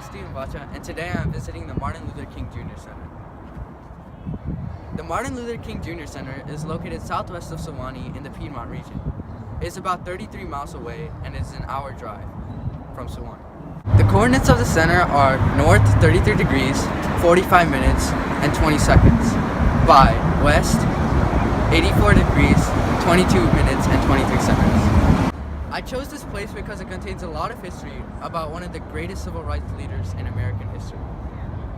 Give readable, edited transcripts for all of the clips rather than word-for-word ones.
is Stephen Vacha, and today I am visiting the Martin Luther King Jr. Center. The Martin Luther King Jr. Center is located southwest of Sewanee in the Piedmont region. It is about 33 miles away and is an hour drive from Sewanee. The coordinates of the center are north 33 degrees, 45 minutes, and 20 seconds, by west 84 degrees, 22 minutes, and 23 seconds. I chose this place because it contains a lot of history about one of the greatest civil rights leaders in American history.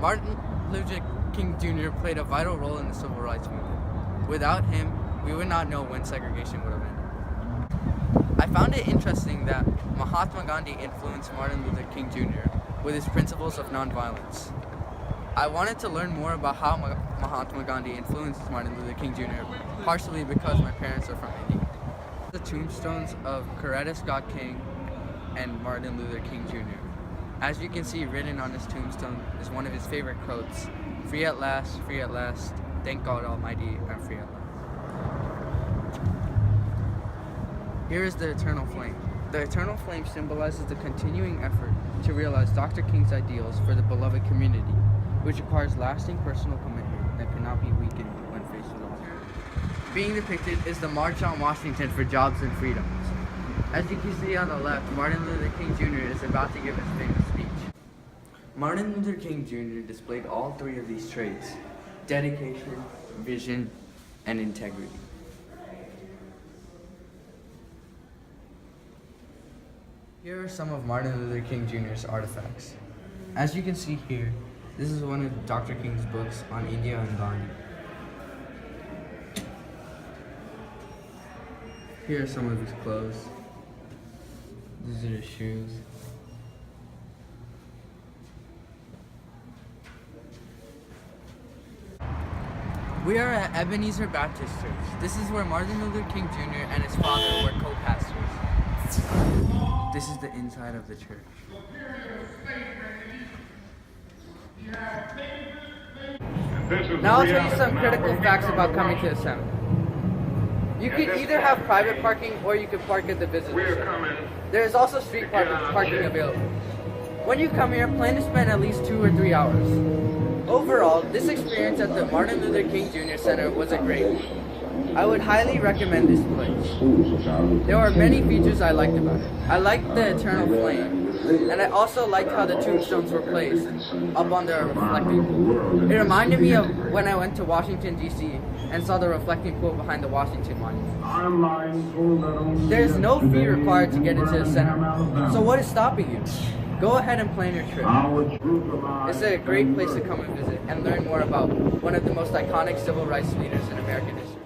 Martin Luther King Jr. played a vital role in the civil rights movement. Without him, we would not know when segregation would have ended. I found it interesting that Mahatma Gandhi influenced Martin Luther King Jr. with his principles of nonviolence. I wanted to learn more about how Mahatma Gandhi influenced Martin Luther King Jr., partially because my parents are from India. The tombstones of Coretta Scott King and Martin Luther King Jr. As you can see, written on his tombstone is one of his favorite quotes: free at last, thank God Almighty, I'm free at last. Here is the eternal flame. The eternal flame symbolizes the continuing effort to realize Dr. King's ideals for the beloved community, which requires lasting personal commitment that cannot be weakened when faced with loss. Being depicted is the March on Washington for Jobs and Freedoms. As you can see on the left, Martin Luther King Jr. is about to give his famous speech. Martin Luther King Jr. displayed all three of these traits: dedication, vision, and integrity. Here are some of Martin Luther King Jr.'s artifacts. As you can see here, this is one of Dr. King's books on India and Gandhi. Here are some of his clothes. These are his shoes. We are at Ebenezer Baptist Church. This is where Martin Luther King Jr. and his father were co-pastors. This is the inside of the church. Now I'll tell you some critical facts about coming to the center. You could either have private parking or you could park at the visitor center. There is also street parking available. When you come here, plan to spend at least 2 or 3 hours. Overall, this experience at the Martin Luther King Jr. Center was a great one. I would highly recommend this place. There are many features I liked about it. I liked the eternal flame, and I also liked how the tombstones were placed up on the reflecting pool. It reminded me of when I went to Washington, D.C. and saw the reflecting pool behind the Washington Monument. There is no fee required to get into the center, so what is stopping you? Go ahead and plan your trip. It's a great place to come and visit and learn more about one of the most iconic civil rights leaders in American history.